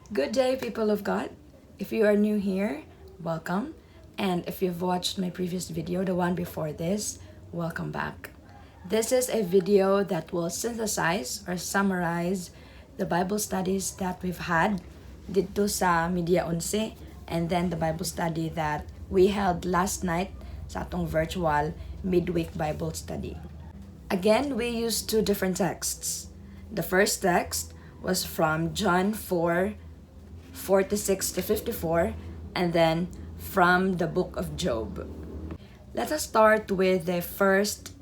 Good day, people of God. If you are new here, welcome. And if you've watched my previous video, the one before this, welcome back. This is a video that will synthesize or summarize the Bible studies that we've had dito sa Media 11 and then the Bible study that we held last night sa atong virtual midweek Bible study. Again, we used two different texts. The first text was from John 4:46 to 54, and then from the book of Job. Let us start with the first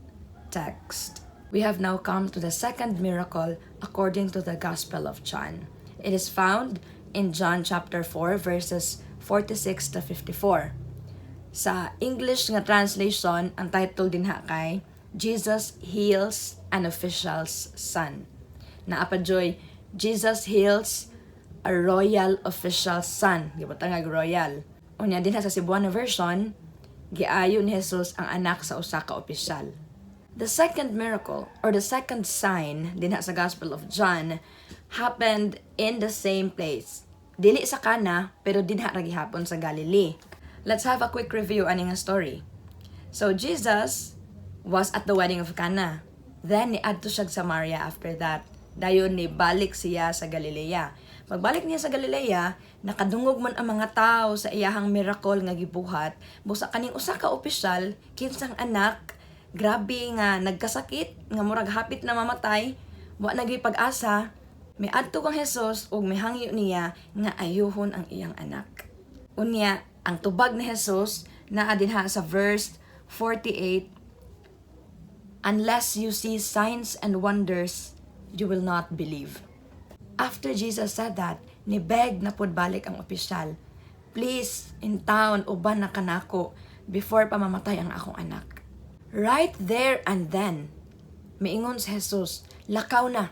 text. We have now come to the second miracle according to the Gospel of John. It is found in John chapter 4 verses 46 to 54. Sa English nga translation, ang title din kay Jesus Heals an Official's Son. Naapadyoy, Jesus heals a royal official's son. Gibutang royal. Unya din sa Cebuano version, giayo ni Jesus ang anak sa usa ka opisyal. The second miracle or the second sign din sa Gospel of John happened in the same place. Dili sa Cana pero dinha ra gihapon sa Galilee. Let's have a quick review ani nga story. So Jesus was at the wedding of Cana. Then niadto siya sa Samaria after that. Dayon ni balik siya sa Galilea. Pagbalik niya sa Galilea, nakadungog man ang mga tao sa iyahang miracle nga gibuhat. Busa kaning usa ka opisyal, kinsang anak, grabe nga nagkasakit, nga murag hapit na mamatay, wa na gyud pag-asa. Miadto kang Jesus ug mihangyo niya nga ayuhon ang iyang anak. Unya, ang tubag ni Jesus naa dinha sa verse 48, unless you see signs and wonders, you will not believe. After Jesus said that, nibeg na pud balik ang opisyal. Please, in town, uban na kanako before pa mamatay ang akong anak. Right there and then, miingon si Jesus, lakaw na.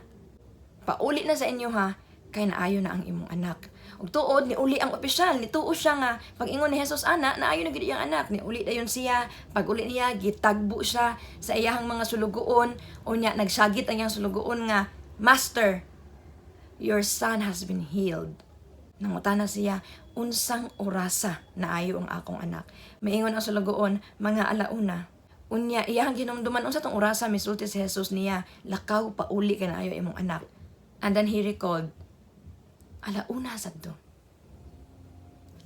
Pauli na sa inyo ha, kay naayo na ang imong anak. Ug tuod ni uli ang opisyal, nituo siya nga pag ingon ni Jesus ana, naayo na gid iyang anak. Ni uli dayon siya, pag uli niya gitagbo siya sa iyahang mga sulugoon, unya nagsagit ang iyang sulugoon nga, Master, your son has been healed. Nangutana siya, unsang orasa naayo ang akong anak. Miingon ang sulugoon, mga alauna. Unya iyang hinumduman unsa tong orasa misulti si Jesus niya, lakaw pauli kay naayo imong anak. And then he recalled, alauna sad do.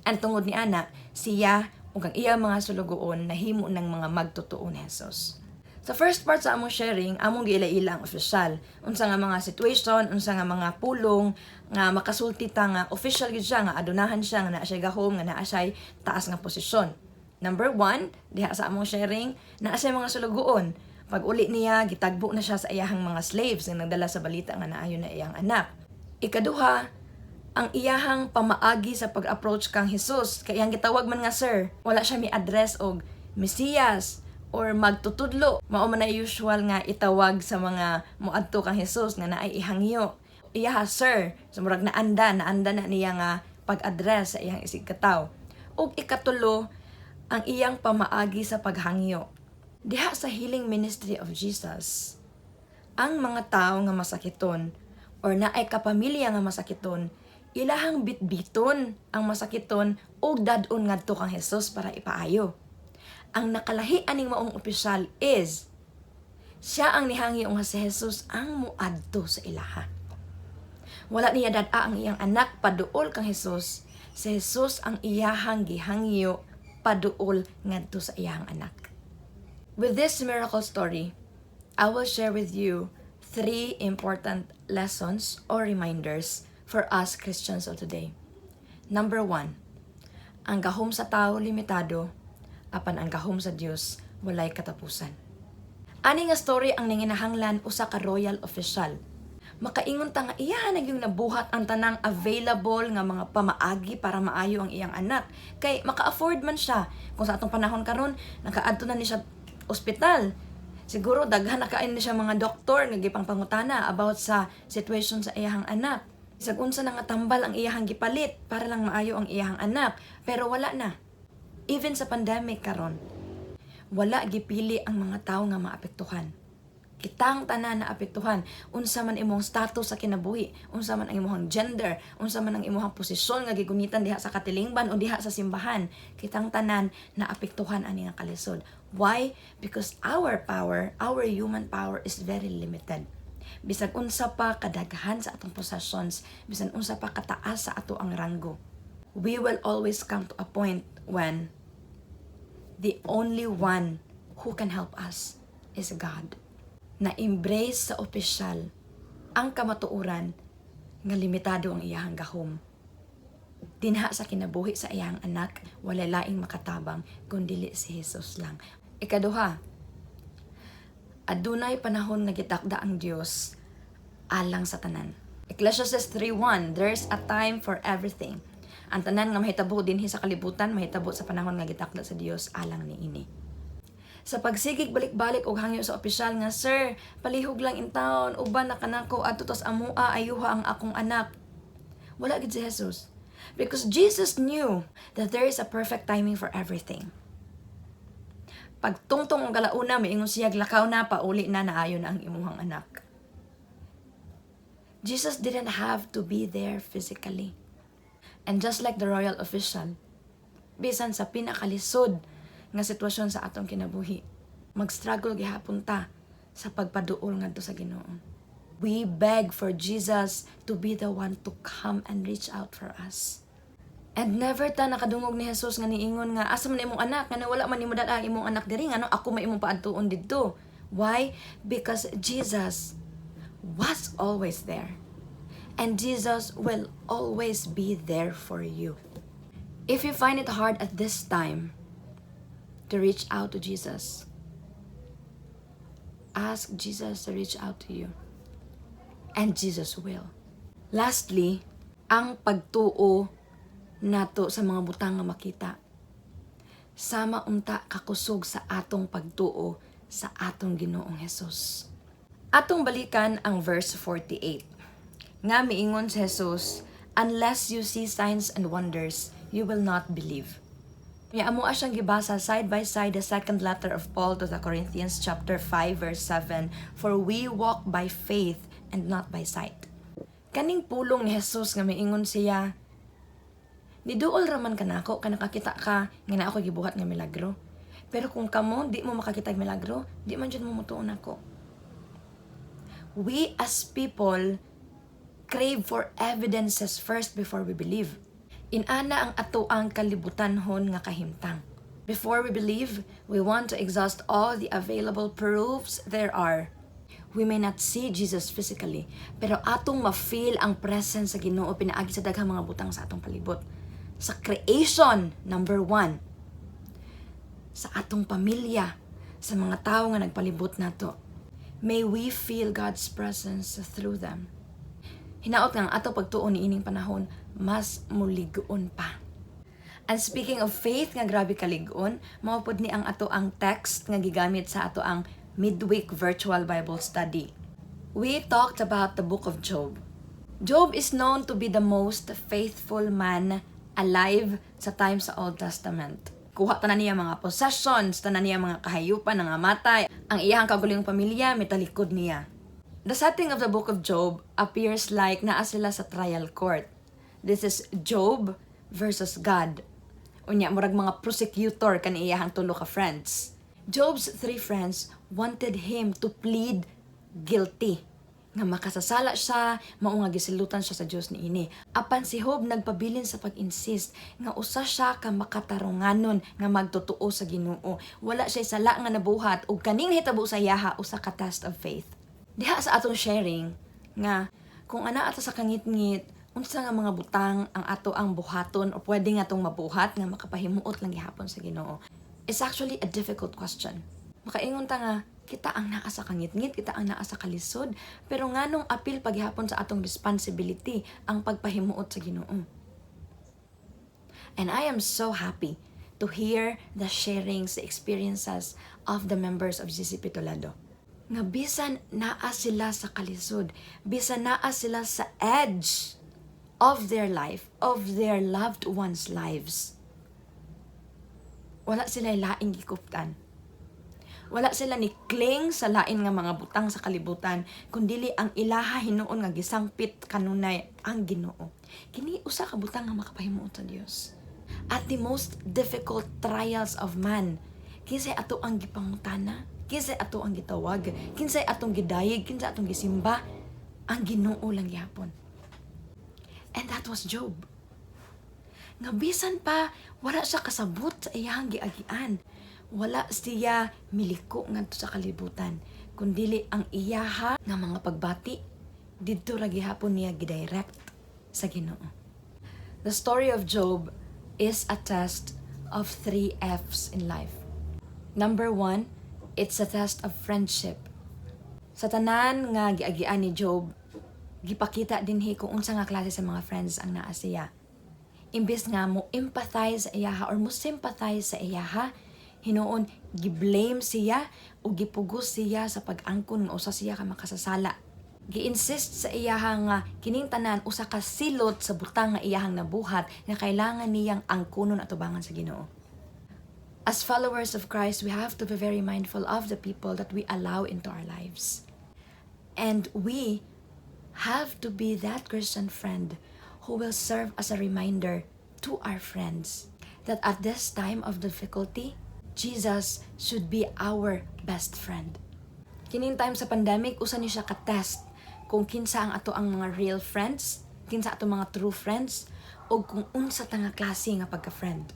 Ang tungod ni ana, siya ug ang iyang mga sulugoon nahimo ng mga magtotoo ni Jesus. Sa first part sa among sharing, among giila-ila ang opisyal. Unsa nga mga situation, unsa nga mga pulong nga makasulti ta nga official gid siya, nga adunahan siya, nga naa siya gahom, nga naa siya taas nga posisyon. Number 1, diha sa among sharing, naa siya mga sulugoon. Pag uli niya, gitagbo na siya sa iyahang mga slaves nga nagdala sa balita nga naayo na iyang anak. Ikaduha, ang iyahang pamaagi sa pag-approach kang Jesus. Kaya ang gitawag man nga sir, wala siya mi-address og Mesiyas or magtutudlo. Mao man na usual nga itawag sa mga muadto kang Jesus nga naay ihangyo. Iya sir, so murag naanda na niya nga pag-address sa iyang isig kataw. Ug ikatulo, ang iyang pamaagi sa paghangyo. Diha sa healing ministry of Jesus, ang mga tao nga masakiton or naay kapamilya nga masakiton, ilahang bitbiton ang masakiton ug dadon ngadto kang Jesus para ipaayo. Ang nakalahi aning maong opisyal is siya ang nihangyo nga si Jesus ang muadto sa ilaha. Wala niya dad-a ang iyang anak paduol kang Jesus. Si Jesus ang iyahang gihangyo paduol ngadto sa iyahang anak. With this miracle story, I will share with you 3 important lessons or reminders for us Christians of today. Number 1, ang gahom sa tao limitado, apan ang gahom sa Dios walay katapusan. Ani nga story ang ninginahanglan usa ka royal official. Makaingon ta nga iya nagyong nabuhat ang tanang available nga mga pamaagi para maayo ang iyang anak. Kay maka-afford man siya. Kung sa atong panahon karon, nakaadto na ni siya ospital. Siguro daghan na kain ni siya mga doktor nga gipangpangutana about sa situation sa iyahang anak. Isag unsa na nga tambal ang iyahang gipalit para lang maayo ang iyahang anak, pero wala na. Even sa pandemic karon, wala gipili ang mga tao nga maapektuhan. Kitang tanan na apektuhan. Unsa man imong status sa kinabuhi, unsa man ang imong gender, unsa man ang imong posisyon nga gigunitan diha sa katilingban o diha sa simbahan, kitang tanan na apektuhan ani nga kalisod. Why? Because our power, our human power is very limited. Bisag unsa pa kadaghan sa atong possessions, bisan unsa pa kataas sa ato ang ranggo, we will always come to a point when the only one who can help us is God. Na-embrace sa opisyal ang kamatuoran nga limitado ang iyahang gahom. Dinha sa kinabuhi sa iyahang anak, wala laing makatabang kundi si Jesus lang. Ikaduha, adunay panahon nga gitakda ang Dios alang sa tanan. Ecclesiastes 3:1, there's a time for everything. Ang tanan nga mahitabo dinhi sa kalibutan, mahitabo sa panahon nga gitakda sa Dios alang niini. Sa pagsigig balik-balik og hangyo sa opisyal nga, "Sir, palihog lang in town, uban na kanako adto tos amua ayuha ang akong anak." Wala gid si Jesus. Because Jesus knew that there is a perfect timing for everything. Pagtungtong ang kalauna, maingon siya, lakaw na, pauli na, naayo na ang imuhang anak. Jesus didn't have to be there physically. And just like the royal official, bisan sa pinakalisod nga sitwasyon sa atong kinabuhi, mag-struggle gihapon ta sa pagpaduol ngadto sa Ginoo. We beg for Jesus to be the one to come and reach out for us. And never ta nakadungog ni Jesus nga niingon nga, asa man imong anak, nga wala man nimo dala imong anak diri, nga no, ako may imong paadtuon didto. Why? Because Jesus was always there. And Jesus will always be there for you. If you find it hard at this time to reach out to Jesus, ask Jesus to reach out to you. And Jesus will. Lastly, ang pagtuo nato sa mga butang nga makita. Sama unta kakusog sa atong pagtuo sa atong Ginoong Hesus. Atong balikan ang verse 48. Nga miingon si Jesus, "Unless you see signs and wonders, you will not believe." Kaya amo siyang gibasa side by side the second letter of Paul to the Corinthians chapter 5 verse 7, "For we walk by faith and not by sight." Kaning pulong ni Jesus nga miingon siya, "Niduol raman kanako ka nakakita ka nga naa ako gibuhat nga milagro. Pero kung kamo di mo makakita og milagro, di man jud mo mutuon ako." We as people crave for evidences first before we believe. Inana ang atoang kalibutanhon nga kahimtang. Before we believe, we want to exhaust all the available proofs there are. We may not see Jesus physically, pero atong ma-feel ang presence sa Ginoo pinaagi sa daghang mga butang sa atong palibot. Sa creation, number 1. Sa atong pamilya, sa mga tao nga nagpalibot nato. May we feel God's presence through them. Hinaot nga ang ato pagtuon ni ining panahon, mas muligoon pa. And speaking of faith nga grabe kaligon, maupod ni ang ato ang text nga gigamit sa ato ang midweek virtual Bible study. We talked about the book of Job. Job is known to be the most faithful man alive sa time sa Old Testament. Kuha tanan niya mga possessions, tanan niya mga kahayupan nga matay. Ang iyang kagulong pamilya mitalikod niya. The setting of the book of Job appears like naa sila sa trial court. This is Job versus God. Unya, murag mga prosecutor kan iyahang tulo ka friends. Job's 3 friends wanted him to plead guilty. Nga makasasala siya, mao nga gisilutan siya sa Dios niini. Apan si Job nagpabilin sa pag-insist nga usa siya ka makatarunganon nga magtotoo sa Ginoo. Wala siya sala nga nabuhat ug kaning hitabo sa yaha usa ka test of faith. Diha sa atong sharing nga kung ana ato sa kangit-ngit, unsa nga mga butang ang ato ang buhaton o pwede nga tong mabuhat nga makapahimuot lang gihapon sa Ginoo. It's actually a difficult question. Makaingon ta nga kita ang naa sa kangit-ngit, kita ang naa sa kalisod, pero nganong apil paghihapon sa atong responsibility ang pagpahimuot sa Ginoo. And I am so happy to hear the sharings, the experiences of the members of GCP Toledo. Nga bisan naa sila sa kalisod, bisan naa sila sa edge of their life, of their loved ones' lives. Wala sila laing gikuptan. Wala sila ni cling sa lain nga mga butang sa kalibutan, kundili ang ilaha hinuon nga gisangpit kanunay ang Ginoo. Kini usa ka butang nga makapahimuot sa Dios. At the most difficult trials of man, kinsay ato ang gipangutana, kinsay ato ang gitawag, kinsay atong gidayeg, kinsay atong gisimba, ang Ginoo lang gyapon. And that was Job. Nga bisan pa wala siya kasabot sa iyang giagian. Wala siya miliko ngadto sa kalibutan, kundili ang iyaha nga mga pagbati didto ra gihapon niya gidirect sa Ginoo. The story of Job is a test of 3 F's in life. Number 1, it's a test of friendship. Sa tanan nga giagian ni Job, gipakita dinhi kung unsa nga klase sa mga friends ang naa siya. Imbes nga mo empathize sa iyaha or mo sympathize sa iyaha, hinuon giblame siya o gipugos siya sa pag-angkon nga usa siya ka makasasala. Gi-insist sa iyahang nga kining tanan usa ka silot sa butang nga iyahang nabuhat nga kailangan niyang angkunon at tubangan sa Ginoo. As followers of Christ, we have to be very mindful of the people that we allow into our lives. And we have to be that Christian friend who will serve as a reminder to our friends that at this time of difficulty, Jesus should be our best friend. Kining time sa pandemic, usa ni siya ka-test kung kinsa ang ato ang mga real friends, kinsa ato mga true friends, o kung unsa ta nga klase nga pagka-friend.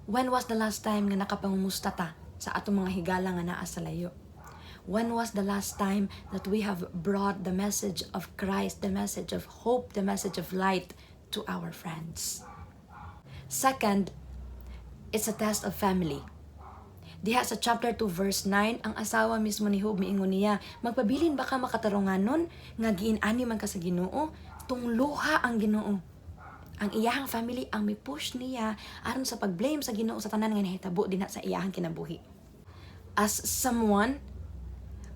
When was the last time nga nakapangumusta ta sa ato mga higala nga naa sa layo? When was the last time that we have brought the message of Christ, the message of hope, the message of light to our friends? Second, it's a test of family. Diha sa chapter 2 verse 9, ang asawa mismo ni Job miingon niya, magpabilin ba ka makatarunganon nga giin-ani man ka sa Ginoo? Tungluha ang Ginoo. Ang iyahang family ang mi-push niya aron sa pag-blame sa Ginoo sa tanan nga nahitabo dinha sa iyahang kinabuhi. As someone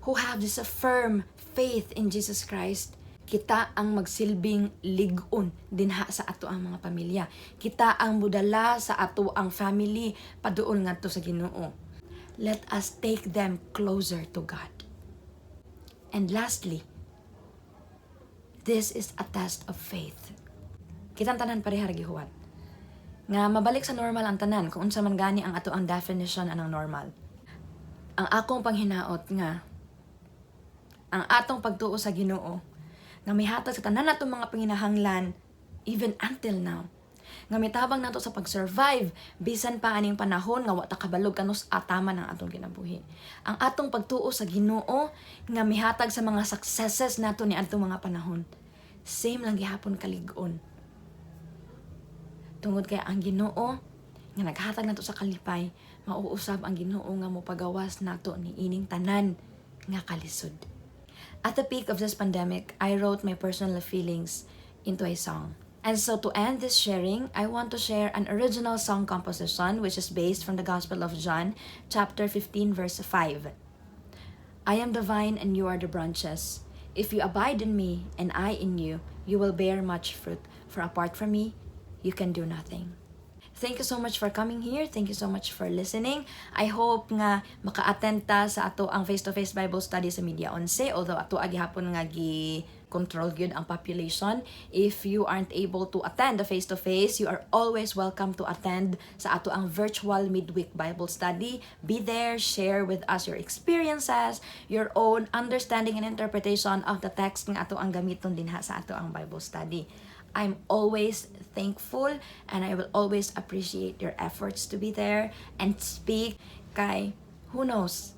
who have this firm faith in Jesus Christ, kita ang magsilbing lig-on dinha sa ato ang mga pamilya. Kita ang budala sa ato ang family paduol ngadto sa Ginoo. Let us take them closer to God. And lastly, this is a test of faith. Kitang tanan pareha ra gihuwat. Nga mabalik sa normal ang tanan kung unsa man gani ang ato ang definition anang normal. Ang akong panghinaot nga ang atong pagtuo sa Ginoo nga mihatag sa tanan natong mga panginahanglan even until now. Nga mitabang nato sa pag-survive bisan pa aning panahon nga wa ta kabalog kanus ataman ang atong kinabuhi. Ang atong pagtuo sa Ginoo nga mihatag sa mga successes nato ni adtong mga panahon. Same lang gihapon kalig-on. Tungod kay ang Ginoo nga naghatag nato sa kalipay, mauusab ang Ginoo nga mopagawas nato ni ining tanan nga kalisod. At the peak of this pandemic, I wrote my personal feelings into a song. And so to end this sharing, I want to share an original song composition which is based from the Gospel of John, chapter 15, verse 5. I am the vine and you are the branches. If you abide in me and I in you, you will bear much fruit. For apart from me, you can do nothing. Thank you so much for coming here. Thank you so much for listening. I hope nga maka-attend ta sa ato ang face-to-face Bible study sa Media 11. Although ato agihapon nga control gyud ang population. If you aren't able to attend the face-to-face, you are always welcome to attend sa ato ang virtual midweek Bible study. Be there, share with us your experiences, your own understanding and interpretation of the text nga ato ang gamiton dinha sa ato ang Bible study. I'm always thankful and I will always appreciate your efforts to be there and speak. Kay, who knows,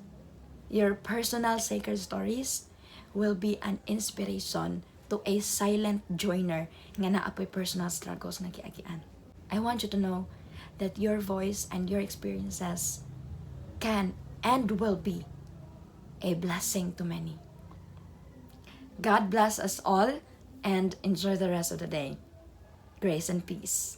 your personal sacred stories will be an inspiration to a silent joiner nga naapoy personal struggles nga giagian. I want you to know that your voice and your experiences can and will be a blessing to many. God bless us all and enjoy the rest of the day. Grace and peace.